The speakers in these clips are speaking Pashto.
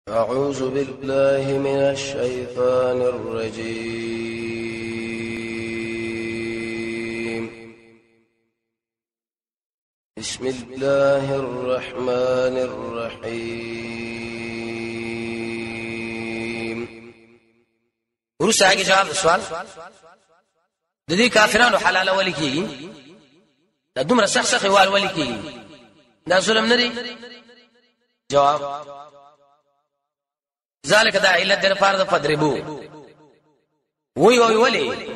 أعوذ بالله من الشيطان الرجيم. بسم الله الرحمن الرحيم. ورسا آگے جواب سوال د دې کافرانو حلال ولي کیږي دا دومره سخت وال ولي کیږي دا ظلم نه دی. جواب ذالک دا علت در فرض فضربو وی ولی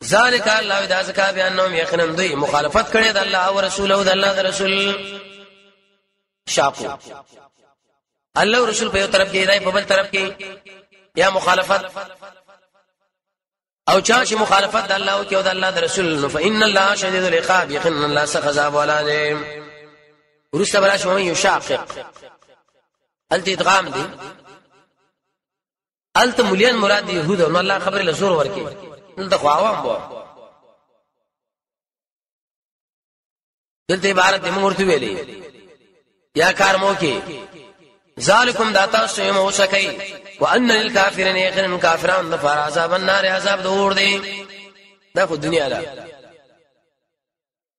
ذالک الله دا زکا بیانوم یقینا دوی مخالفت کړي د الله او رسول او د الله د رسول شاقو الله او رسول په یو طرف کې دی په بل طرف کې یا مخالفت او چا چې مخالفت د الله او د الله د رسول نو فإن الله شدید العقاب یقینا الله سخت عذاب ولاده ورسته بلا شو یشاقق التی ادغام دی الته مليان مراد يهود نو الله خبر له زور ورکی دلته خو عوام بو دلته عبارت موږ ورته ویلې یا کار مو کې ذالکم داتا سوم وسکای وان للکافرین یقینا کافرون نفر عذاب النار عذاب دور دی دا خو دنیا ده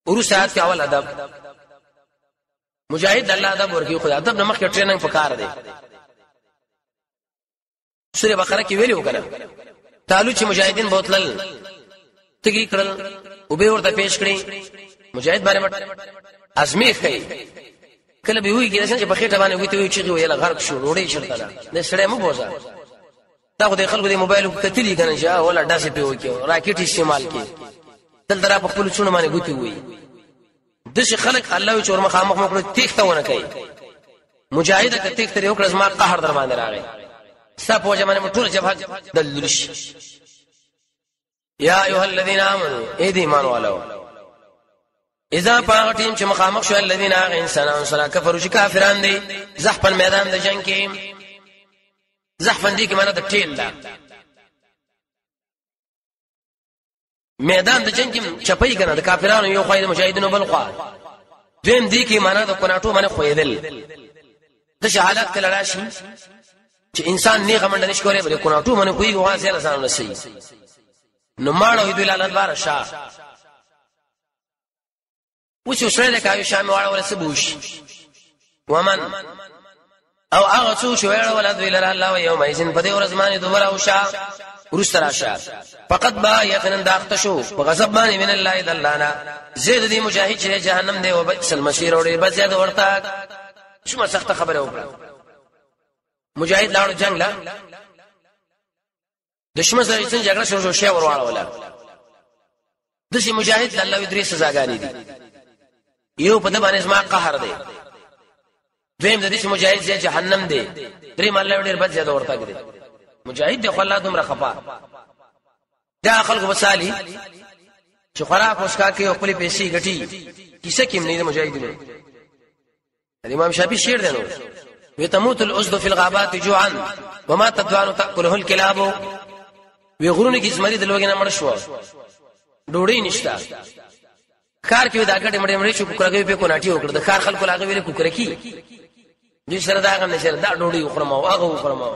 ورسات کې اول ادب مجاهد الله ادب ورکی خو ادب نه مخکې ټریننګ پکار دی. سوره بقره کې ویلو کنه تعالو چې مجاهدین بوتلل تګي کړل او به ورته پیش کړی مجاهد باندې ازمیخ کوي کله به وی کې چې په خېټه باندې وته وی چې ویل غرق شو وړي شرطه نه سړی مو بوزا دا خو د خلکو د موبایل په کتلی کنه چې ولا داسې په وکی راکټ استعمال کی تل درا په خپل چونه باندې ګوتی وی دغه خلک الله چې ور مخامخ مکړه تیخته ونه کوي مجاهد ته تیخته یو کړه ما قهر در باندې راغی سپو جمانه ټول جبهه دللش یا ایها الذين امنوا اې دې ایمان والو اذا پاغټیم چې مخامخ شو الذين انسانان سره کفروا چې کافران دي زحفن میدان د جنگ کې زحفن دي کې معنی د ټیل ده میدان د جنگ کې چپای کنه د کافرانو یو خو د مجاهدینو بل خو دیم دي کې معنی د کناټو باندې خویدل د شهادت کله راشي چې انسان نه غمند نشکوري بل کناټو باندې کوی واسه رسانه نشي نو ماړو دوی لاله بار شاه وڅو سره کایو شامه واړه ورسه بوش ومن او هغه څو چې ویل ولادت ویل الله یوم ایزن په دې ورځ باندې دوباره او شاه ورسترا شاه فقط با یقینا داخته شو په غضب باندې من الله دلانا زید دې مجاهد چې جهنم دی او بئس المصير اور به زیاد ورته شومه سخت خبره وکړه مجاهد لاړو جنگ لا دشمن سره څنګه جګړه شروع شو ورواړه ولا دشي مجاهد الله درې سزاګانی دي یو په د باندې ما قهر دی دویم د دې مجاهد چې جهنم دی درې الله ډېر بد زیاده ورته کړی مجاهد دی خو الله دومره خفا دا خلکو وسالي چې خوراک وسکا کې خپل پیسې غټي کیسه کې نه مجاهدینو امام شافعي شعر دی نو وتموت الاسد في الغابات جوعا وما تدوان تاكله الكلاب وغرونه کی زمری د لوګینه مړ شو ډوډۍ نشتا کار کې دا کډې مړې شو کوکرګې په کوناټي وکړه د کار خلکو لاګه ویل کوکرکی دې سره دا غن نشر دا ډوډۍ وخرمه او هغه وخرمه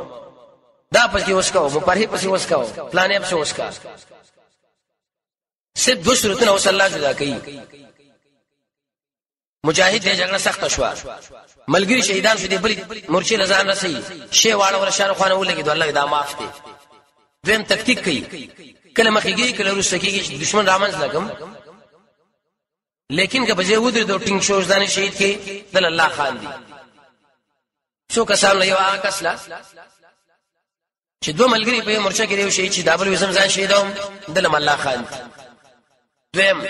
دا پسې وسکاو مو پرې پسې وسکاو پلان یې پسې وسکا سب دو صورتونه او صلی الله جدا کوي مجاهد دې جګړه سخت شو ملګری شهیدان شو دې بل مرشد لزان رسي شی واړه ور شان خوانه ولګي الله دا معاف دي دیم تکتیک کوي کله مخېږي کله ورسکیږي دشمن رامنځ لګم لیکن که بجې ودر دو ټینګ شوز دانه شهید کې دل الله خان دي څو کسان له یو آکسلا چې دو ملګری په مرشد کې دی شهید چې دابل وسم ځان شهیدوم دل الله خان دیم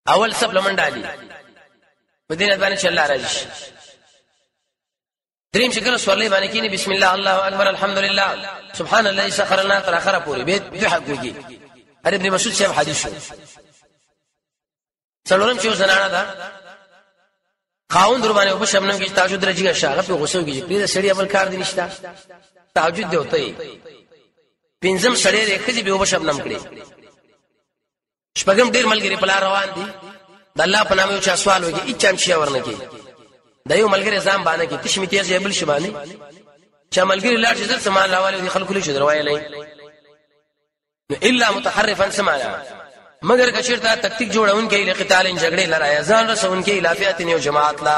اول سپلمنټ علي په دې باندې چې الله راځي دریم شکر سوالې باندې کې بسم الله الله اکبر الحمدلله سبحان الله سخر لنا تر اخره پوری به د حقوقي ابن مسعود صاحب حدیث شو څلورم چې زنانه ده خاوند در باندې په شبنم کې تهجد راځي شاغه په غوسو کې پرې سړی خپل کار دي نشتا تهجد دی وته پنځم سړی راځي به په شبنم کړي شپږم ډیر ملګری په لار روان دي د الله په نامه یو چا سوال وکي اچام شي ورنکي د یو ملګری ځان باندې کې تشمیتي ځای بل شي باندې چې ملګری لاړ شي ځل سامان راوالي دي خلکو لشي دروایلې الا متحرفا سمعنا مگر کچرتا تکتیک جوړون کې لقتال جګړې لړای ځان رسون کې لافیاتن یو جماعت لا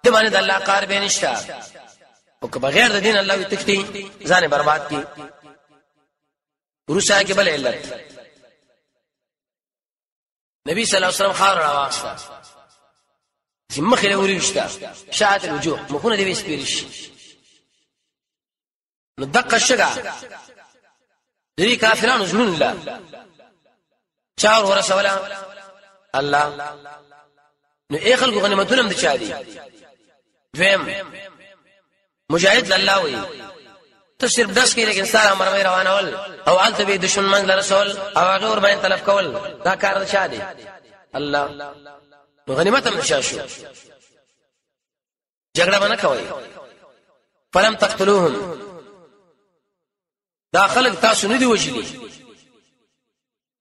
د باندې د الله کار به نشتا او که بغیر د دین الله تکتی ځان برباد کی ورسا کې بل علت نبی صلی الله علیه وسلم خار راواستا چې مخې له وريشتا شاعت الوجوه مخونه دی سپیرش نو دقه شګه دې کافرانو زنون الله چاور ورسولا الله نو اي خلق غنیمتونه د چا دي دویم مجاهد الله وي ته صرف داس کې لیکن سلام مرمه روانول او انت به دشمن من رسول او هغه ور باندې تلف کول دا کار د چا دي الله نو غنیمت هم نشا شو جګړه باندې کوي فلم تقتلوهم دا خلق تاسو نه دی وجلی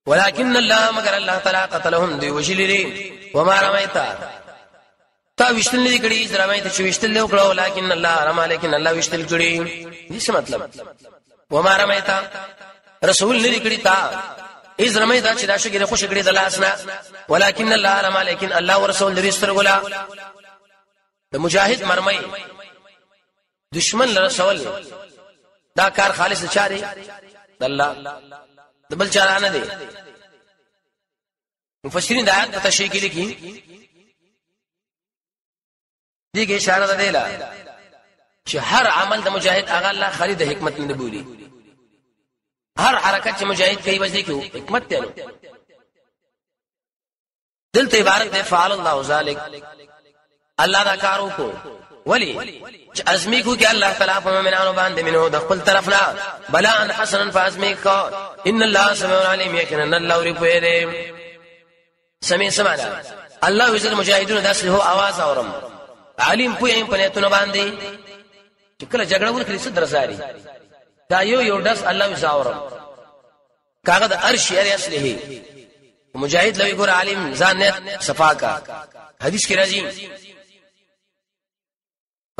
ولكن الله مگر الله تعالی قتلهم دی وجلی وما رميتا تا وشتل نه کړي رميت چې وشتل له کړه ولكن الله رمى لیکن الله وشتل کړي دې څه مطلب وما رميتا رسول نه کړي تا اذ رميتا چې دا شګره خوش کړي د لاسنا ولكن الله رمى لیکن الله ورسول دې سترګلا د مجاهد مرمي دشمن رسول دا کار خالص چا دی الله د بل چا نه دی مفسرین د آیات په تشریح کې لیکي دغه اشاره ده دیلا چې هر عمل د مجاهد هغه الله خالد د حکمت نه بولی هر حرکت چې مجاهد کوي وځي کې حکمت دی دلته عبارت ده فعل الله ذلک الله دا کارو کو ولی چې ازمی کو کې الله تعالی په مومنانو باندې منو د خپل طرفنا بلا ان حسنا فازمی کو ان الله سميع عليم یقینا الله ور پوهه سميع سمعنا الله عز المجاهدون داسه هو आवाज اورم علیم پوهه په نیتونه باندې چې کله جګړه وکړي څه درځاري دا یو داس الله عز اورم کاغه د ارش یې اصله مجاهد لوي ګور عالم ځان نه صفا کا حدیث کې راځي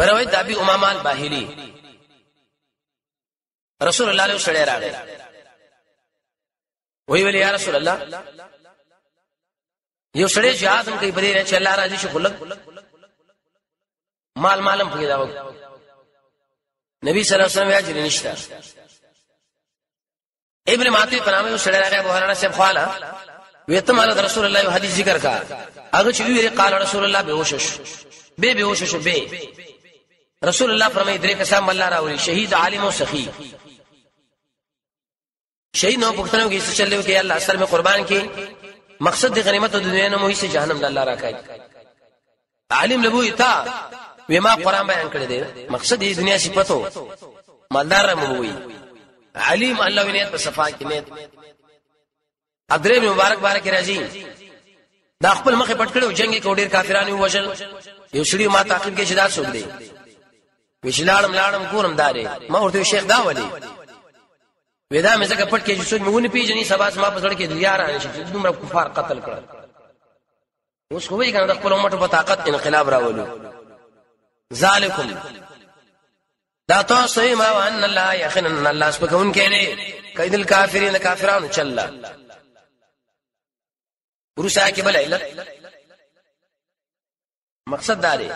پروي د ابي امامه الباهلي رسول الله له سره راغی وی یا رسول الله یو سړی jihad هم کوي بری نه چې الله راضي شي خلق مالم پیدا و نبی صلی الله علیه وسلم اجر نشتا ابن ماتی په نامه سره راغی ابو هرره صاحب خواله ویته مال رسول الله یو حدیث ذکر کا هغه چې ویری قال رسول الله بهوشش به رسول الله فرمایي درې کسان الله راوړي شهید عالم او سخی شهید نو پښتنو کې څه چلو کې الله اثر میں قربان کې مقصد د غنیمت د دنیا نه موهي سي جهنم الله راکای عالم لبوي تا وما قران بیان کړی دی مقصد د دنیا صفاتو مالدار مووي علیم الله ونیت په صفا کې نیت ادرې مبارک بارک راځي دا خپل مخه پټ کړو جنگي کوډیر کافرانو وژل یو شړی ما تعقیب کې شداد سوګ دی وشلاړم کورم دارې ما ورته شیخ دا ولي ودا مې زکه پټ کې چې څوک مونږ نه پیژني سبا ما په سړک کې دیار راشي چې دومره کفار قتل کړل اوس خو وی کنه د خپل امت په طاقت انقلاب راولو ذالکم دا تاسو ما وان الله یقینا الله سبحانه کینه کید الکافرین کافرانو چلا ورسا کې بل علت مقصد داري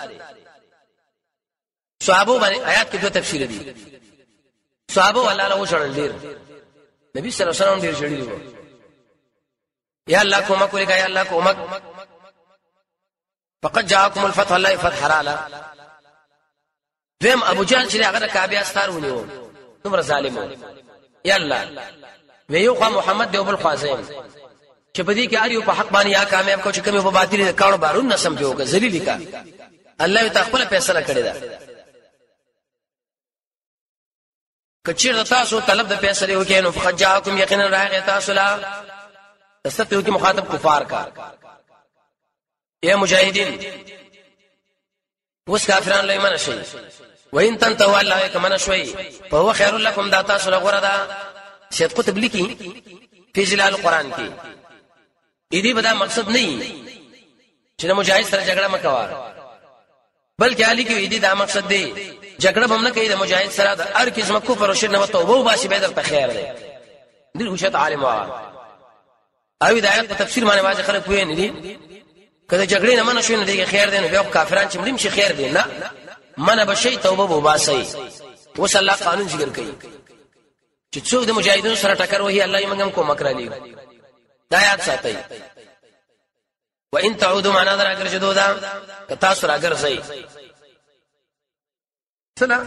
صحابه باندې آیات کې دوه تفسیر دي صحابه الله له وشړل دي نبی صلی الله علیه وسلم ډیر شړل دي یا الله کومه کوي یا الله کومه فقد جاءكم الفتح الله فتح رالا دیم ابو جهل چې هغه کعبه استار ونیو دومره ظالم یا الله ویو خو محمد دی بل خاصم چې بدی کې اړیو په حق باندې یا کامیاب کو چې کومه په باطل کارو بارون نه سمجو که ذلیل کا الله تعالی خپل فیصله کړی دا کچیر تاسو طلب د فیصله وکړي نو فقد جاءكم یقینا راغی تاسو لا استفتو کې مخاطب کفار کا یا مجاهدین وس کافرانو لای منشي وین تنتهوا الله کمن شوي فهو خير لكم دا تاسو لغره دا سید قطب لیکي په جلال القرآن کې دې بدا مقصد نه چې مجاهد سره جګړه مکوا بلکې علي کې دې دا مقصد دی جګړه هم نه کوي د مجاهد سره د هر قسم کفر او شرک نه توبه وباسي به درته خیر دی دل هوشت عالم او د آیات په تفسیر باندې واځي خلک وې نه دي کله جګړې نه منه شو نه دی خیر دی نو بیا کافران چې مړیم شي خیر دی نه منه بشي توبه وباسي وصلی الله قانون ذکر کوي چې څوک د مجاهدونو سره ټکر وهي الله یې موږ کوم مکر علی دا آیات ساتي وان تعودوا معنا در اگر جدو دا کتا سره اگر زئی سنا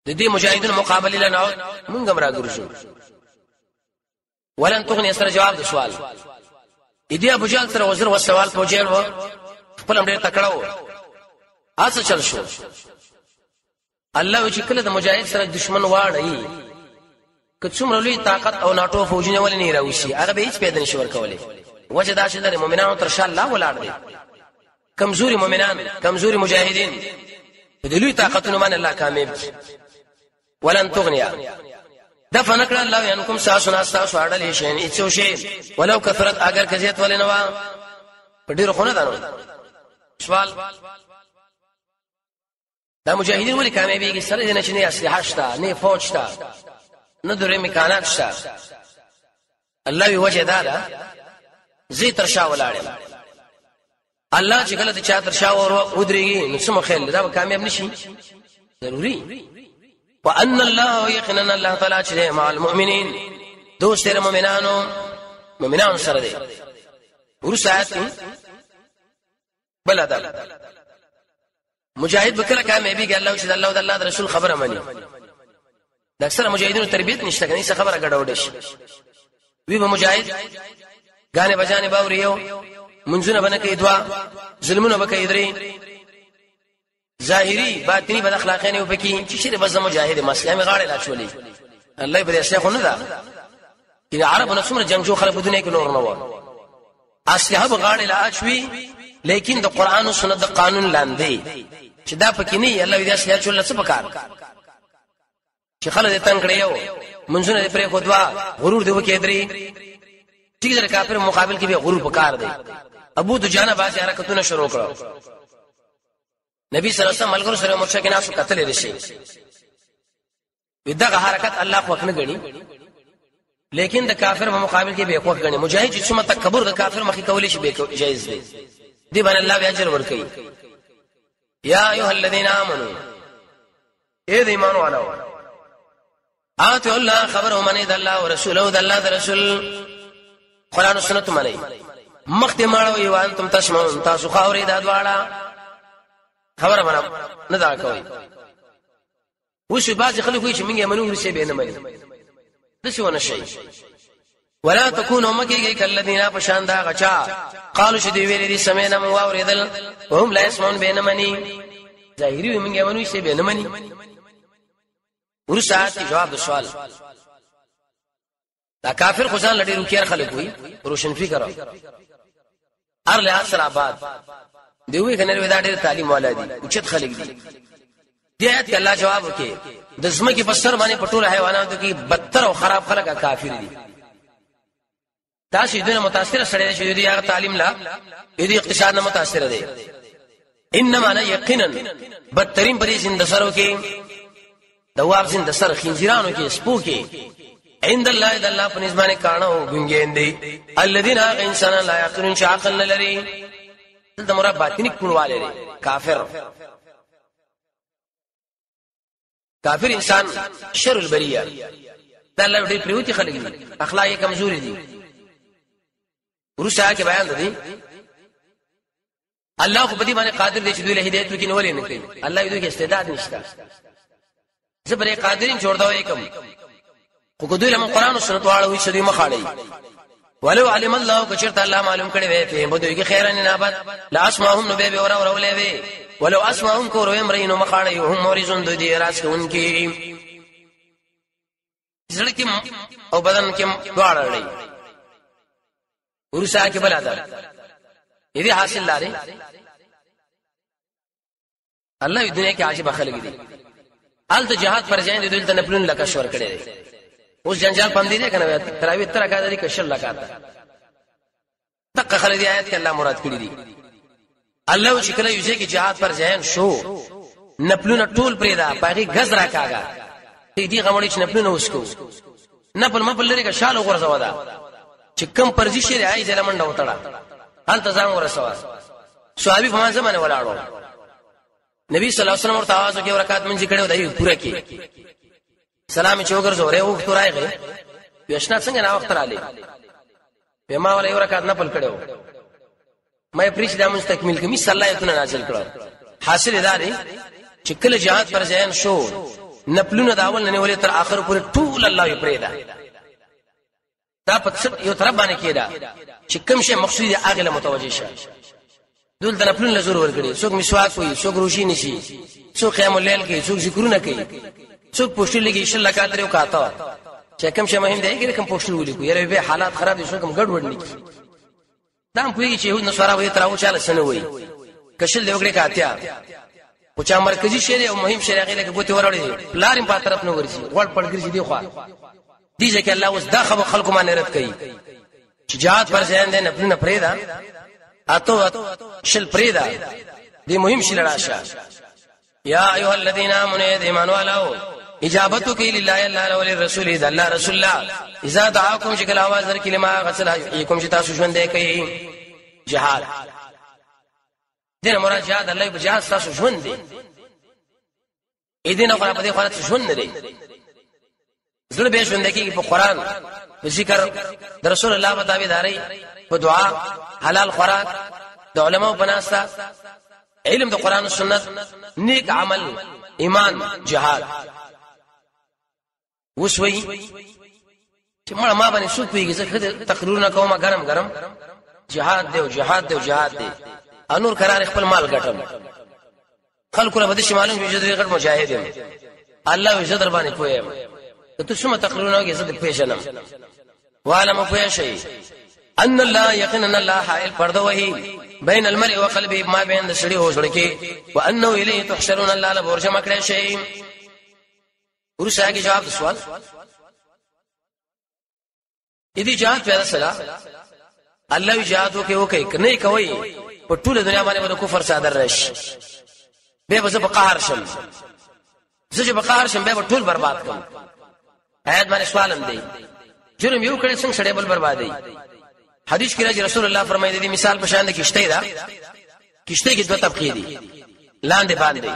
د دې مجاهدونو مقابله نه موږ هم راګرځو ولن تغني سره جواب د سوال دې ابو جهل سره وزر وسوال پوجل و خپل ډېر تکړه اسه چل شو الله چې کله د مجاهد سره دشمن واړی که څومره لوی طاقت او ناټو فوجونه ولې نه راوشي هغه به هیڅ پیدا نشي ورکولې وجه دا چې د مؤمنانو تر شا الله ولاړ دی کمزوري مؤمنان کمزوري مجاهدین د لوی طاقتونو باندې الله کامیاب ولن تغنیا دفن کړه الله انکم ساسنا ساس واړلې شي نه څو شي ولو کثرت اگر کزیت ولې نو په ډیرو خونه ده سوال دا مجاهدین ولې کامیابیږي سره نه چې نه اسلحه شته نه فوج شته نه درې امکانات شته الله وی وجه دا زی تر شا ولاړ الله چې کله د چا تر شا ودرېږي نو څه مخېل دا کامیاب نشي ضروري وان الله يقينا الله تعالی چې مع المؤمنین دوست سره مؤمنانو سره دی ورسات بلدا مجاهد بکره کامیابیږي الله چې الله او الله رسول خبره مانی د اکثر مجاهدینو تربیت نشته کني څه خبره غډوډه شي وی به مجاهد غانه بجانه باوريو منځونه بنه کوي دوا ظلمونه بکې درې ظاهري باطني بد اخلاقین او پکې چې شری بس مجاهد مسلمه غاړه لا چولې الله به شیخ نه دا چې عرب نو څومره جنگجو خلک په دنیا کې نور نه و اصله به غاړه لا اچوي لیکن د قران او سنت د قانون لاندې چې دا پکې نه الله دې اصله چول څه پکار چې خلک تنگ کړي یو منځونه پرې خو دوا غرور دی وکې درې ټیک ده کافر مقابل کې به غرور پکار دی ابو دجانه باندې حرکتونه شروع کړو نبی صلی الله علیه وسلم ملګرو سره مرشد ناسو قتل لري دغه حرکت الله خو نه غني لیکن د کافر په مقابل کې به خو غني مجاهد چې څومره تکبر د کافر مخې کولې شي به جایز دی دی باندې الله به اجر ورکړي یا ایها الذین آمنو اے د ایمان والو آتوا الله خبر منی د الله او رسوله د الله د رسول قران او سنت منی مخته ماړو یو انتم تسمعون تاسو خاورې د دواړه خبره منا نه دا کوي وش بعض خلک وي چې موږ منو ورسې به نه مې د څه ونه شي ولا تكونوا مکیږي کلذینا پشان دا غچا قالو چې دی ویلې دي سمعنا مو اوریدل وهم لا يسمعون بین منی ظاهری موږ منو ورسې به نه منی ورسات جواب د سوال دا کافر خدان لړې روکیر خلک وي روشن فکر ار له اثر آباد دیوی کنه ودا ډېر تعلیم والا دي اوچت خلک دي دې آیت کې الله جواب وکي د زمکه په سر باندې پټول حیواناتو کې بدتر او خراب خلک کافر دي تاسو دې متاثر سره شې دې هغه تعلیم لا دې اقتصاد نه متاثر دي انما انا یقینا بدترین پرې زنده سرو کې دواب زنده سر خنزیرانو کې سپو کې عند الله اذا الله په نسبانه کانو ګنګین دي الذين انسان لا يعقلون شعقل لري د مراد باطنی کونواله لري کافر انسان شر البریه دا الله دې پریوتی خلک دي اخلاقی کمزوري دي ورسره کې بیان دي الله خو په دې باندې قادر دی چې دوی له هدایت وکړي ولې نه کوي الله دې کې استعداد نشته زبر قادرین جوړ دا وکم خو دوی له قرآن او سنت واړه وي چې دوی مخاړي ولو علم الله کچرت الله معلوم کړي وي په بده کې خیرن نابت لا اسمعهم نبي به ورولې وي ولو اسمعهم کو رویم رینو مخاړي هم مورزون دوی راس کوونکی زړه کې او بدن کې دواړه لري ورسا کې بل ده دې حاصل لاري الله دنیا کې عجیب خلق دي الته جهاد پر ځای دې دلته نپلون لکه شور کړي اوس جنجال پم دي کنه تراوی تر کاږي کشل لگاتا تک خلک دی آیت کې الله مراد کړی دي الله چې کله یو ځای کې jihad پر ځین شو نپلونه ټول پریدا پاغي غز راکاګه دې غمړي چې نپلونه وسکو نپل مپل لري کا شال وګرځوا دا چې کم پرځي شي راي ځله منډه وټړه حال تزام ورسوا صحابي په ما زمانه ولاړو نبی صلی الله علیه وسلم ورته आवाज وکړ رکعت منځ کړو دای پوره کې سلام چې وګرځو ره وخت راغی یشنا څنګه نا وخت رااله په ما ولا یو رکعت نپل کړو مې پریش د مستکمل کمی صلی الله علیه نازل کړو حاصل دا دی چې کله jihad پر ځین شو نپلونه داول نه ولې تر اخر پورې ټول الله یې پرېدا دا په یو طرف باندې کېدا چې کوم شی مقصود یې اغله متوجه شه دول د نپلونه لزور ورګړي څوک مسواک کوي څوک روشي نشي څوک قیام الليل کوي څوک ذکرونه کوي څوک پوښتنه لګي ان شاء الله کاتره وکاته چې کوم شی مهم دی چې کوم پوښتنه ولیکو یره به حالات خراب دي څوک ګډ وډ نکي دا هم کوي چې یو نصارا وې تراو چاله سن وې کشل دی وګړي کاتیا او چا مرکزی شی او مهم شی هغه لکه ګوتې وراړي لارم په طرف نه ورسي ورډ پړګرځي دی خو دي ځکه الله اوس دا خلکو باندې رد کوي چې jihad پر ځین دې نه پرېدا اته شل پرېدا دې مهم شی لراشه یا ایها الذین آمنوا ایمان والو اجابتو کې لله الله وللرسول اذا الله رسول الله اذا دعاكم شکل आवाज در کلمه غسل یکم چې تاسو ژوند دی کوي jihad دین مراد jihad الله په jihad تاسو ژوند دی اېدینه قرآن په دې خاطر ژوند نه دی زړه به ژوند کې په قرآن په ذکر د رسول الله په تابعداري په دعا حلال خوراک د علماء بناستا علم د قرآن او سنت نیک عمل ایمان jihad وسوي چې ما باندې څوک پیږي زه تقریرونه کوم ګرم jihad دی انور قرار خپل مال ګټم خلکو له بده شمالون چې جوړ غټ مجاهد یم الله یې در باندې پوهه ته څومره تقریرونه کې زه پېښنم وعلم پوهه شي ان الله یقینا الله حائل پرده وهي بین المرء وقلبه ما بین د سړي او سړي کې وانه الیه تحشرون الله له ورجه مکړې شي ورسره کې جواب سوال اې دې جهاد پیدا سره الله جهاد وکي کنه کوي په ټول دنیا باندې د کفر صادر راشي به په قهر شم زه په قهر شم به ټول برباد کوم آیات باندې سوالم دی جرم یو کړي څنګه سړی بل بربادي حدیث کې راځي رسول الله فرمایي دي مثال په شان د کشته ده کشته کې دوه طبقې دي لاندې باندې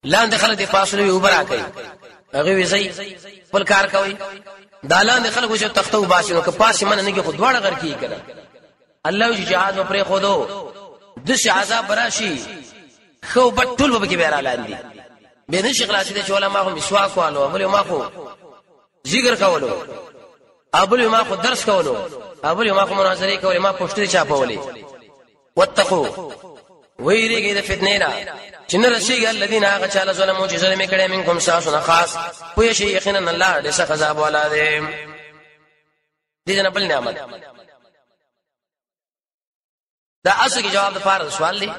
لاندې خلک د فاصله یو برا کوي هغه وی خپل کار کوي دالان د خلکو چې تختو باسي نو که پاسې من نه کې خود واړه غر کی کړه الله چې جهاد و پرې خودو د شي عذاب راشي خو بټول وبکې بیره لاندې به نه شي خلاصې چې ولا ما خو مسواک والو بل ما خو ذکر کولو ابل ما خو درس کولو ابل ما خو مناظره کولې ما پوښتنه چاپولې واتقوا ويرګي د فتنې را چې نه رسیږي الذين هغه چاله ظلمو چې ظلم کړي منکم ساسونه خاص پوه شي یقینا الله دې څخه عذاب والا دی دې نه بل نعمت دا اصل کې جواب د فارغ سوال دی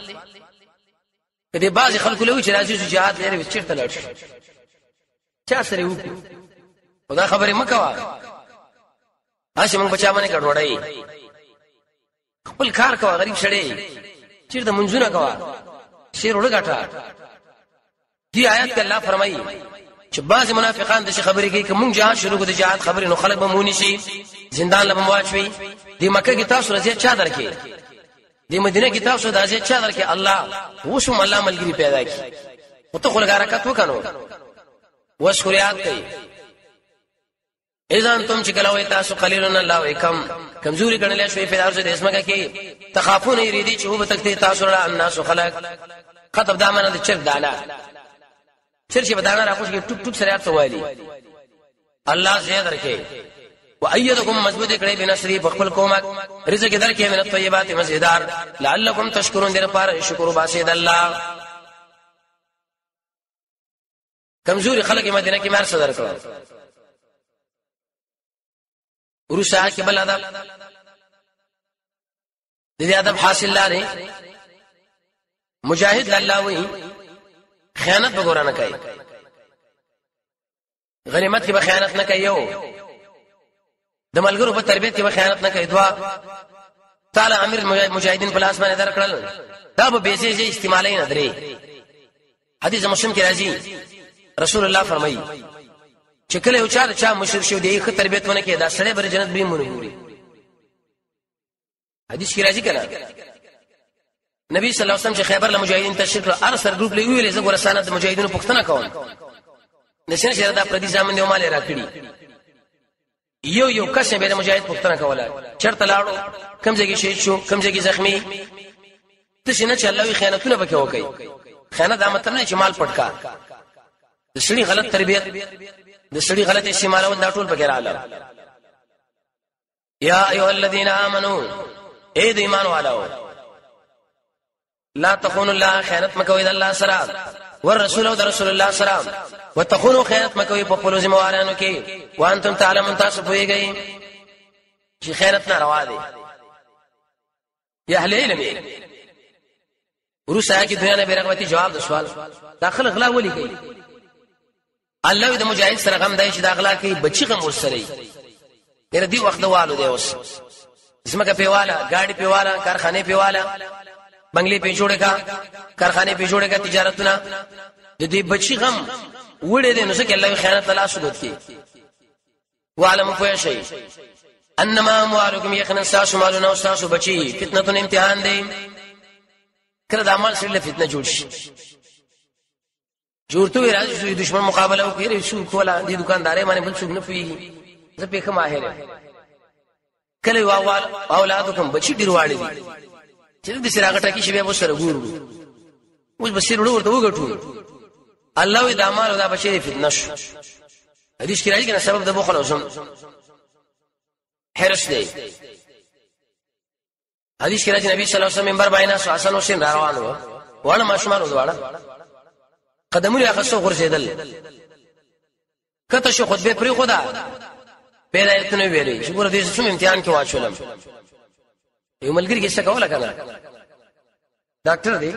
کدی بعض خلکو له چې راځي جهاد لري چیرته لاړ شي چا سره وو خدا خبره مکوا اشه موږ بچا باندې کډوړای خپل کار کوه غریب شړې چیرته منځونه کوه شیر وړګټه دی آیات کې الله فرمایي چې بعض منافقان د خبرې کوي کوم جهاد شروع د جهاد خبرې نو خلک به مونږ شي زندان له مواجوي د مکه کې تاسو راځي چا درکې د مدینه کې تاسو راځي چا درکې الله وشم الله ملګری پیدا کی او ته خلک حرکت وکړو وشکریات کوي اذا انتم چې کله وای تاسو قلیلن الله وکم کمزوري ګڼل شوی په داسې د اسمه کې تخافون یریدي چې وب تکته تاسو را الناس خلق خطب دامن د چر دانا چر چې بدانا راکوش کې ټوک ټوک سره تاسو وایي الله زیاد درکې وایدکم مضبوط کړي بنصری په خپل کومک رزق درکې من الطيبات مزیدار لعلکم تشکرون دې لپاره شکر وباسید الله کمزوري خلک مدینه کې مار صدر کړو ورسا کې بل ادب دې ادب حاصل لاري مجاهد الله وي خیانت وګور نه کوي غنیمت کې به خیانت نه کوي یو د ملګرو په تربیت کې به خیانت نه کوي دوا تعالی امیر مجاهدین په لاس باندې درکړل دا به بیسي استعمالي نه درې حدیث مسلم کې راځي رسول الله فرمایي چې کله یو چا مشرک شو دی خو تربیتونه کې دا سړی بر جنت به مونږ حدیث کې راځي کنه نبی صلی الله علیه وسلم چې خیبر له مجاهدین تشریف کړ ارسل ګروپ له ویلې زګور سنت د مجاهدینو پښتنه کوم نشین شه دا پردي ځامن دی مال راکړي یو کس به د مجاهد پښتنه کوله چرته لاړو کم ځای کې شهید شو کم ځای کې زخمی تاسو نه چې الله خیانتونه وکړي وکړي خیانت دا مطلب نه چې مال پټکا د سړي غلط تربیت د سړي غلط استعمالول دا ټول پکې رااله یا ایها الذین آمنو اے د ایمان والو لا تخونوا الله خیانت مکوئ د الله سره والرسول او د رسول الله سره وتخونوا خیانت مکوئ په خپل ذمہوارانو کې وانتم تعلمون تاسو پوهیږئ چې خیانت ناروا دي یا اهل علم ورسره کې دنیا نه بیرغبتی جواب د سوال داخل اغلا ولي کوي الله د مجاهد سره غم دی چې داخلا کوي بچی غم ورسره ډېر دی وخت والو دی اوس زمکه پیواله گاڑی پیواله کارخانه پیواله بنگلې په جوړه کا کارخانه په جوړه کا تجارتونه د دې بچی غم وړې دي نو څنګه الله خیانت الله سود کوي وعلم فوشي انما اموالکم یقینا ساسو مالونه او ساسو بچی فتنه امتحان دی کله د عمل سره فتنه جوړ شي جوړته وي راځي دشمن مقابله وکړي شو کولا دي دکاندارې باندې بل څوک نه پوي زه په کومه ماهر کله واوال اولادکم بچی ډیرواړي دي چې د سراغټه کې شی به وسره ګورو اوس بصیر ورته وګټو الله دې اعمال او دا بچی فتنه شو حدیث کې راځي کنه سبب د بخل اوسم حرص دی حدیث کې راځي نبی صلی الله علیه وسلم منبر باندې حسن حسین روانو ونه ماشومان ودواړه قدمونه اخصو غرزیدل کته شو خطبه پری خدا پیدا ایتنه ویلې چې ګور دې څوم امتحان کې واچولم یو ملګری کې څه کوله کنه ډاکټر دی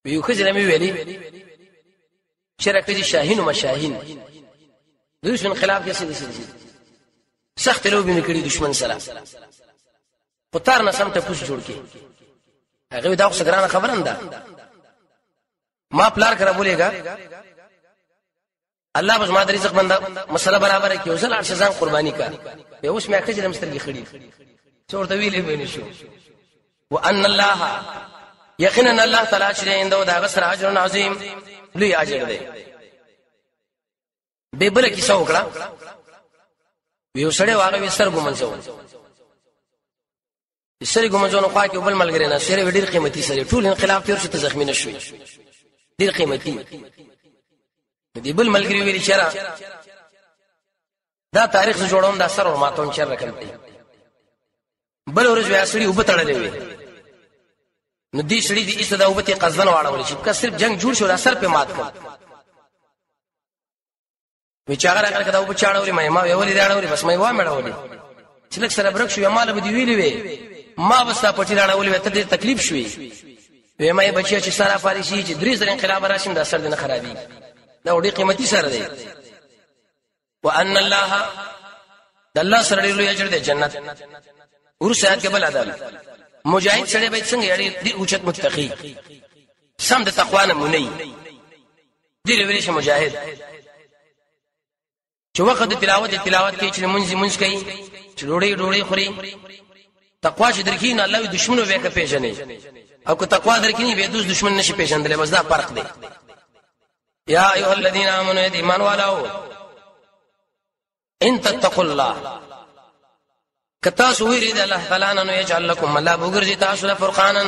یو خزر مې ویلې شرکت دي شاهین او مشاهین د دشمن خلاف کې څه دي سخت لوبي نکړي دشمن سره پتار نه سم ته پوښ جوړ کې هغه دا څه ګرانه خبره ده ما پلار کرا بولېګا الله بس ما د رزق بندا مسله برابر کې اوسل ارشد ځان قرباني کا به اوس مې اخته جنم سترګې خړې څورته ویلې به نشو وان الله یقینا الله تعالی چې انده دا غسر اجر عظیم لوی اجر دی به بل کې څو وکړه یو سړی واغې وسر ګمنځو سړی ګمنځو نو خوا کې بل ملګری نه سړی ډېر قیمتي سړی ټول انقلاب تیر شو ته زخمی نشوي ډېر قیمتي دی بل ملګری ویلی چیرې دا تاریخ جوړون دا سر او ماتون چر رقم دی بل ورځ ویا سړی وبتړلې وي نو دې سړی دې ایسته دا وبته قزن واړول شي که صرف جنگ جوړ شو را سر په مات کړ وچاغه راکړه دا وبچاړوري ما ویولې راړوري بس مې وا مړولې چې لک سره برک شو مال به دی ویلې وي ما بستا پټی راړولې ته دې تکلیف شوې وې مې بچیا چې سارا فارسی چې درې سره انقلاب راشم دا سر دې نه خرابي دا وړي قیمتي سره دی وان الله د الله سره لوی اجر دی جنت ورسره قبل عدالت مجاهد سره به څنګه یړي دی اوچت متقی سم د تقوا نه مونږ دی ویل شي مجاهد چې وخت د تلاوت کې چې مونږ کوي چې ډوړې خوري تقوا چې درکې نه الله دشمنو وکه پیژنې او که تقوا درکې نه به دوست دشمن نشي پیژندل بس دا فرق دی یا ایها الذین آمنوا ایمان والو ان تتقوا الله کتا سویری د الله تعالی نو یجعل لكم الله بغرزی تاسو له فرقانا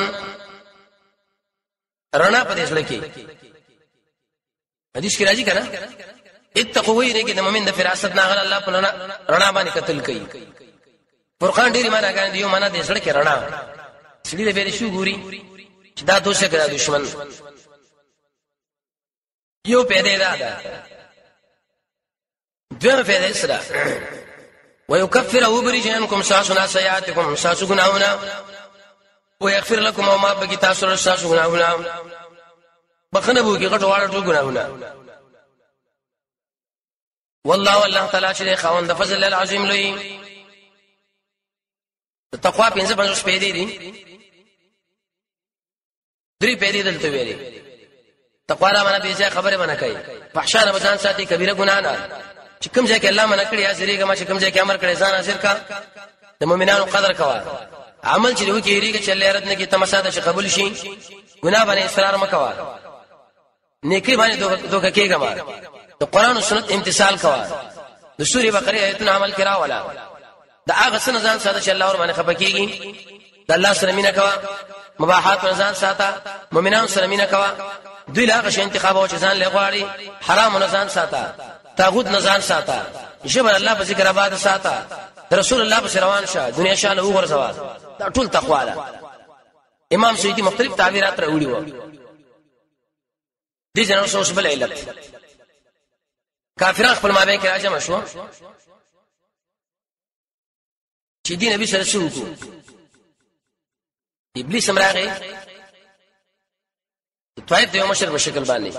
رڼا په دې سره کې حدیث کې راځي کنه اتقوا ویری کې د مؤمن د فراست ناغل الله په رڼا باندې قتل کوي فرقان ډیری معنا کوي دیو معنا د سره کې رڼا سړي له بیره شو ګوري چې دا دوسه کړه دشمن یو پیدا ده دوه پیدا سره ويكفر وبرجانكم ساسنا سيئاتكم ساسغناونا ويغفر لكم وما بقي تاسر ساسغناونا بخنه بو کې غټ واړه ټول ګناونه والله تعالی چې خوند فضل العظیم لوی تقوا 55 پیدې دي 3 پیدې دلته ویلي تقوا را منه به خبره منه کوي فحشا نه بزان ساتي کبیره ګناه نه چې کوم ځای کې الله منه کړی ازریګه ما چې کوم ځای کې امر کړی ځان حاضر کا د مؤمنانو قدر کوا عمل چې وکړي ریګه چې الله رد نه کی تمساده شي قبول شي ګناه باندې اصرار مکوا نیکی باندې دوکه کېګه ما د قران او سنت امتثال کوا د سورې بقره ایتونه عمل کرا ولا د هغه سن ځان ساده چې الله ور باندې خپکیږي د الله سره مینا کوا مباحات ځان ساته مؤمنانو سره مینا کوا دوی لا غش انتخاب او چې ځان لغواړي حرام نه ځان ساته طاغوت نه ځان ساته جبر الله په ذکر آباد ساته رسول الله په روان شه دنیا شان وګرځوا دا ټول تقوا ده امام سیوطی مختلف تعبیرات راوړي وو دي جنو سوس بل علت کافران خپل مابین کې راځم شو چې دین نبی صلی الله علیه وسلم ابلیس امراغه طائف د یو مشر په شکل باندې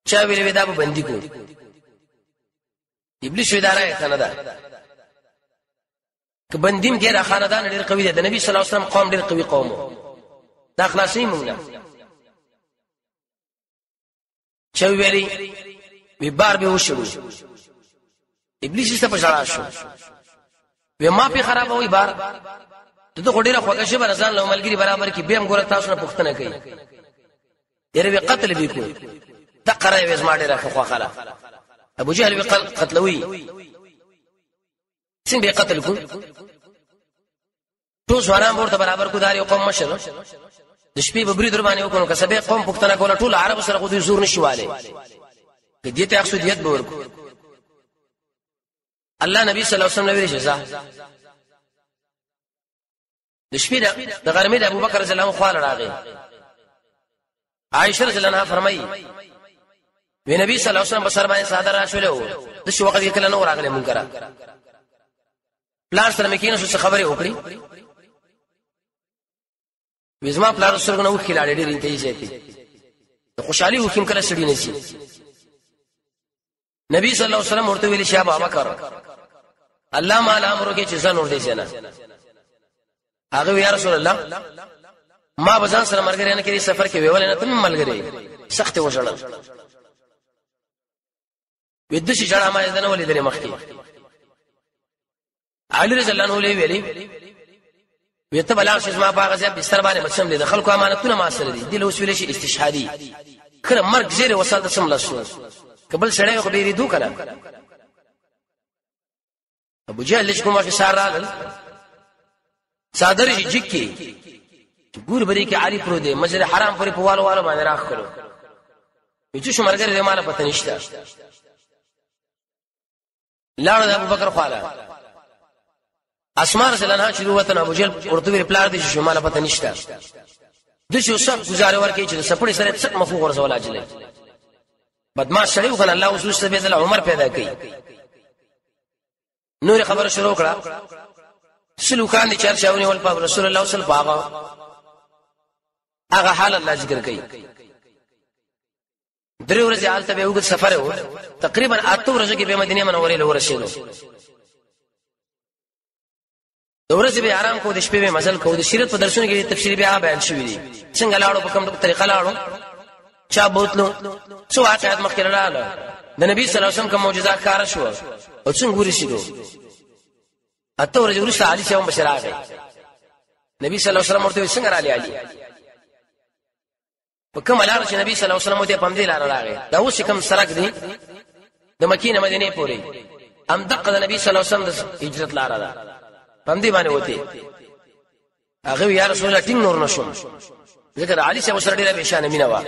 چا ویل ودا په بندي کو ابلیس اداره کنه ده ک بندیم کې را خاندان ډېر قوي دي د نبی صلی الله علیه وسلم قوم ډېر قوي قوم دا خلاصي مونږ چا ویلي وی بار به وشو ابلیس ست په شړا شو و ما په خراب وي بار ته غډیره خوګه شي برزان له ملګری برابر کې به هم ګور تاسو نه پښتنه کوي یره به قتل به کو تقرا وې زما ډیره خو خلا ابو جهل به قتلوي څنګه به قتل کو ټول ځوانان ورته برابر کو داري قوم مشر د شپې ببري در باندې وکړو که سبه قوم پښتنه کوله ټول عرب سره خو دې زور نشواله دې ته اقصدیت به ورکو الله نبی صلی الله علیه وسلم ویل جزاء د شپې د غرمې د ابوبکر رضی الله عنه خواله راغی عائشہ رضی الله عنها فرمایي وی نبی صلی الله علیه وسلم بسر باندې ساده راشلو د شو وخت کې کله نو راغله مونږ کرا پلان سره مکینه څه خبره وکړي وزما پلان سره نو خلاړې ډېر انتهي شي د خوشحالي حکم کله سړي نه شي نبی صلی الله علیه وسلم ورته ویل شابه ابوبکر الله ما امر کې چې ځان ور دي جنا هغه یا رسول الله ما بزان سره مرګ نه کړی سفر کې ویول نه تم ملګری سخت وژړل ود شي جړه ما دنه ولې درې مخ کې علي رضی الله عنه ویلي ویته بلا شې ما باغ ځای بستر باندې مچم دي خلکو امانتونه ما سره دي د لوس ویل شي استشهادي کله مرګ زیره وساده سم لاسو قبل سړی خو ډېری دوه کړه ابو جهل لږ کومه اشاره راغل صادر جکی ګور بری کې علی پرو دی مسجد حرام پرې په والو باندې راخ کړو چې شمرګر دې مال پته نشته لاړ د ابوبکر خواله اسماء رضی الله عنها چې وطن ابو جهل ورته ویل پلار دې چې مال پته نشته د شو سب گزاره ورکې چې سپړې سره څک مفوق ورسول اجله بدمعاش شړیو کنه الله وسوس ته به عمر پیدا کړي نور خبر شروع کړه سلوکان دي چرچاونی ول په رسول الله صلی الله علیه وسلم هغه حال الله ذکر کوي درې ورځې حالت به وګ سفر و تقریبا 8 ورځې کې به مدینه منورې له ورسېدو د ورځې به آرام کو د شپې به مزل کو د شریعت په درسونو کې تفصیلی به بیان شوی دي څنګه لاړو په کوم طریقه لاړو چا بوتلو څو واقعات مخکې رااله د نبی صلی الله علیه وسلم کوم معجزات کار شو او څنګه ورسېدو اته ورځې ورسته علي څنګه بشرا غي نبی صلی الله علیه وسلم ورته څنګه را علي په کوم لار چې نبی صلی الله علیه وسلم ته پم دی لار راغی دا اوس کوم سرک دی د مکې نه مدینه پورې ام دقه د نبی صلی الله علیه وسلم د هجرت لار ده پم دی باندې وته هغه یا رسول الله ټینګ نور نشو ذکر علي څخه سره ډیره بشانه مینا وا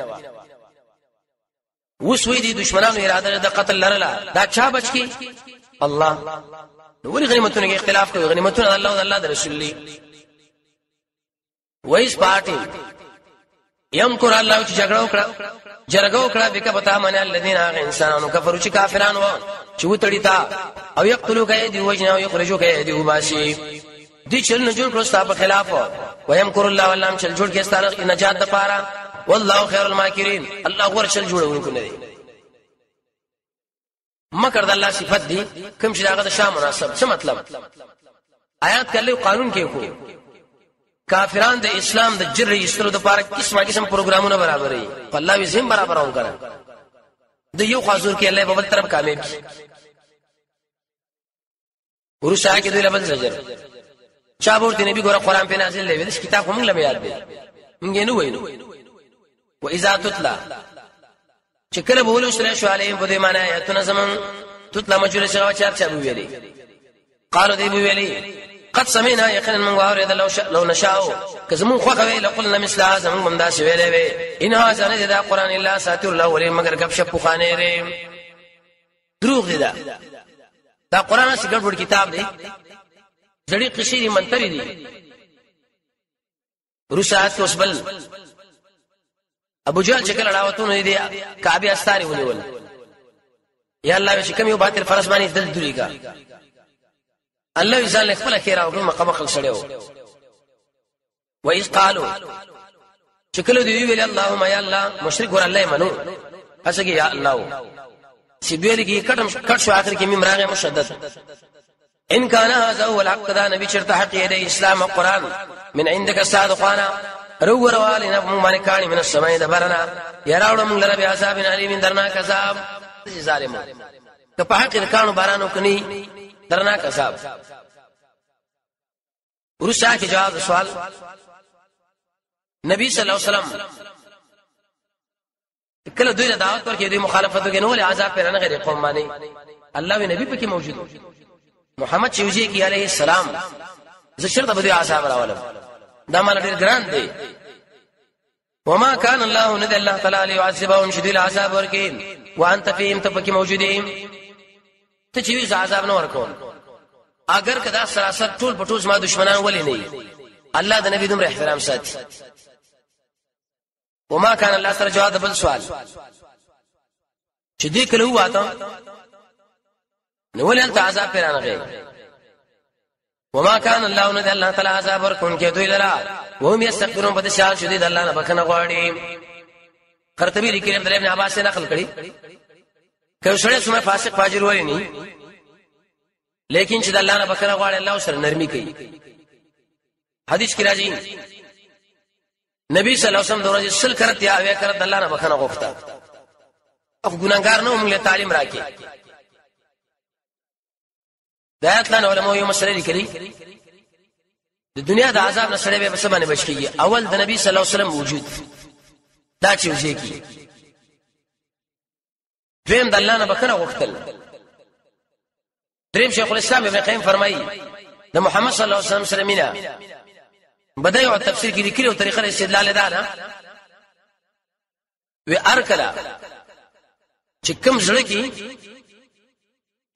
وسوي دي دشمنانو اراده د قتل لرله دا چا بچ کی الله ولی غنیمتونو کې اختلاف کوي غنیمتونه الله او الله د رسول الله وایس پارټي یم کور الله چې جګړه وکړه به کبتا من الذين انسانانو کفروا چې کافرانو چې وتړی تا او یقتلوا کید وجنا او یخرجوا کید وباسي دي چل نه جوړ کړو ستاسو خلاف ویم کور الله والله چل جوړ کې ستاره نجات د پاره والله خير الماکرین الله غور چل جوړونکو نه دی مکر د الله صفت دي کوم چې هغه د شام مناسب څه مطلب آیات کله قانون کې کو کافران د اسلام د جر ایستلو د پاره قسم پروګرامونه برابرې الله وی زم برابر اون کړه د یو حضور کې الله په بل طرف کامیاب شي ورشا کې دوی لبل زجر چا ورته نبی ګوره قران په نازل لوي د کتاب هم لمه یاد دی موږ نه وینو و اذا تتلى چې کله بولو سره شو علیهم په دې معنی آیاتونه زمون تتلى مجلس شغا چا ویلي قالو دی ویلي قد سمعنا يقينا من وارد لو نشاء كزمون خوخوي لقلنا مثل هذا من بمداس ویلې وي ان هذا نه دا قران الا ساتر الاولين مگر غب شپ خانه لري دروغ دي دا قران څخه ګډوډ کتاب دی جړی قشيري منتري دي رشات وسبل ابو جهل شکل راوتون دي کعبه استاري ونیول یا الله چې کوم یو باطل فرض باندې دل دوری کا الله یزال خپل خیر او مقام خل سړیو و اذ قالوا شکل دی ویل اللهم یا الله مشرک ور الله منو اسګي یا الله چې بیل کې کټ شو اخر کې ممراغه مشدد ان كان هذا هو الحق دا نبی چرته حق دی اسلام او قران من عندك صادقانا رو روالنا مملكان من السماء دبرنا يراود من رب عذاب اليم درنا كذاب ظالم که په حق کانو بارانو کني درنا کساب ورشا کې جواب سوال نبی صلی الله علیه وسلم کله دوی دعوت ورکړي دوی مخالفت وکړي نو له عذاب پر نه غیر قوم باندې الله وی نبی پکې موجود محمد چوجي کی علیه السلام ذکر د بده عذاب راولم دا مال ډیر ګران دی وما كان الله ند الله تعالی يعذبهم شديد العذاب ورکين وانت فيهم تبكي موجودين ته چې عذاب نه ورکول اگر کدا سراسر ټول پټوس ما دشمنان ولې نه الله د نبی دومره احترام ساتي وما كان الله سره جواب بل سوال چې دې کله واته نو ولې انت عذاب پیرانه غي وما كان الله ند الله تعالی عذاب ورکون کې دوی لرا وهم يستغفرون بده شال شدید الله نه بخنه غواړي قرطبی لیکي عبد الله ابن عباس نقل کړي که سره سمه فاسق فاجر وای نه لیکن چې د الله نه بخنه غواړي الله سره نرمي کوي حدیث کې راځي نبی صلی الله علیه وسلم د ورځې سل کرت یا اوی کرت الله نه بخنه غوښته او ګناګار نه موږ له تعلیم راکې دایات لن علماء یو مسله لیکلي د دنیا د عذاب نه سره به سبانه بچي اول د نبی صلی الله علیه وسلم وجود دا چې وځي کی دیم د الله نه بخنه غوښتل دریم شیخ الاسلام ابن قیم فرمایي د محمد صلی الله علیه وسلم سره مینا بدایع التفسیر کې لیکلي او طریقه استدلال ده نه وی ارکلا چې کوم ځړ کې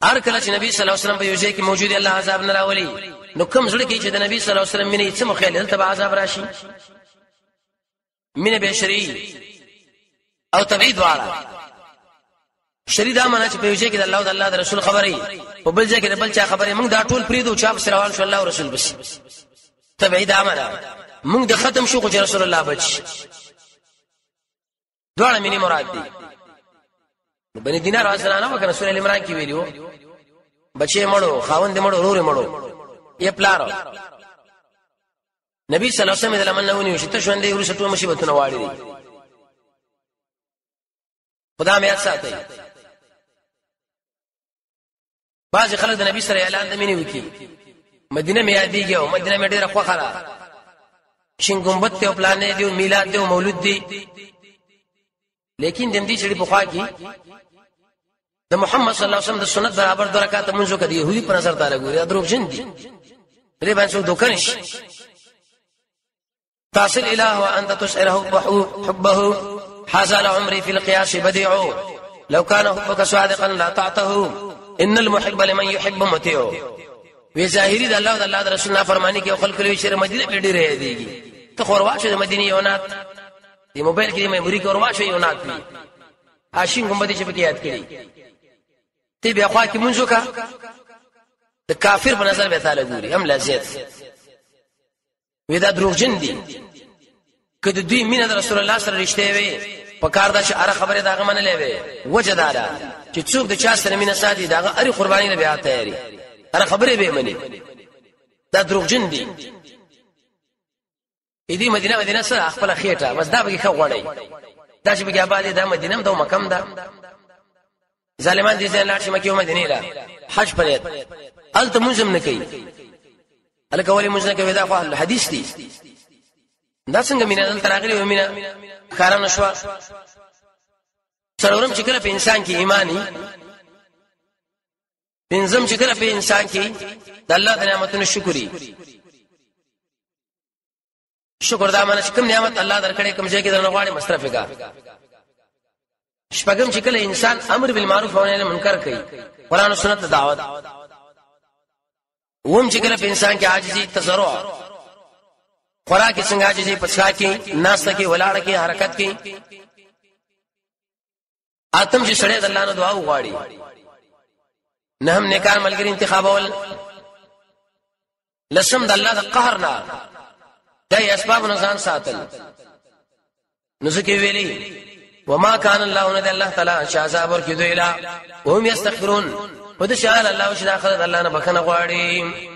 ارکلا چې نبی صلی الله علیه وسلم په یوځای کې موجود الله عذاب نه راولي نو کوم ځړ کې چې د نبی صلی الله علیه وسلم مینه څه مخیل دلته به عذاب راشي مینه به شرعي او تبعید واړه شری دا معنا چې په یوځای کې د الله او د الله د رسول خبرې په بل ځای کې د بل چا خبرې موږ دا ټول پریدو چا په روان شو الله او رسول بس تبعید دا معنا موږ د ختم شو چې رسول الله بچ دواړه مینه مراد دي بني دینار واسلانه وکړه سورې عمران کې ویلو بچي مړو خاوند مړو ورور مړو یې پلارو نبی صلی الله علیه وسلم د لمنونی شته ژوندې ورسټو مصیبتونه واړي دي خدا مې ساتي بعض خلک د نبی سره اعلان د مینې وکي مدینه مې یادېږي او مدینه مې ډېره خوخره شین ګمبد ته پلان دی میلاد دی مولود دی لیکن د دې چې په خوا کې د محمد صلی الله علیه وسلم د سنت برابر د رکعات منځو کې يهودي په نظر دار ګوري دروغ جن دي لري باندې څو دوکانش تصل اله وانت تشعره حبه حصل عمري في القياس بديع لو كان حبك صادقا لا تعطه ان المحب لمن يحب مطيع وی ظاهری د الله او د الله رسول نه فرمانی کې خلک له شر مدینه په ډیره دیږي ته خورواشه د مدینه یونات دی موبایل کې میموري کې ورواشه یونات وی عاشق ګمبدي چې په کې یاد کړي تی بیا خوا کې منځو کا د کافر په نظر به تعالی ګوري هم لذت وی دا دروغجن دي کله دوی مینه د رسول الله سره رښتیا وي په کار دا چې اره خبره داغه منلې وي وجدارا چې څوک د چا سره مینه ساتي داغه اری قرباني نه بیا تیاری اره خبره به مني دا دروغجن دي دې مدینه سره خپل خېټه بس دا به ښه غوړی دا چې به آباد دا مدینه دا مکم دا ظالمان دي ځای لاړ شي مکه او مدینه لا حج پرېد الته منظم نه کوي الکه ولی منځ نه کوي دا خو حدیث دي دا څنګه مینه تراغلی و مینه خارانه شو څلورم چې کله په انسان کې ایمانی پنځم چې کله په انسان کې د الله د نعمتونو شکر دا معنی چې کوم نعمت الله درکړي کوم ځای کې درنه غواړي مصرف وکړه شپږم چې کله انسان امر بالمعروف او نهي عن المنکر کوي قرآن او سنت دعوت ووم چې کله په انسان کې عاجزي تضرع خوراک څنګه عاجزي پڅا کې ناشته کې ولاړه کې حرکت کې اتم چې سړی د الله نه دعا وغواړي نهم نیکان ملګری انتخابول لسم د الله د قهر نه دای اسباب نزان ساتل نو څه کې ویلي وما كان الله ند الله تعالی شاذاب ور کې دوی لا وهم یستغفرون ود شاء الله او شاء الله الله نه بخنه غواړي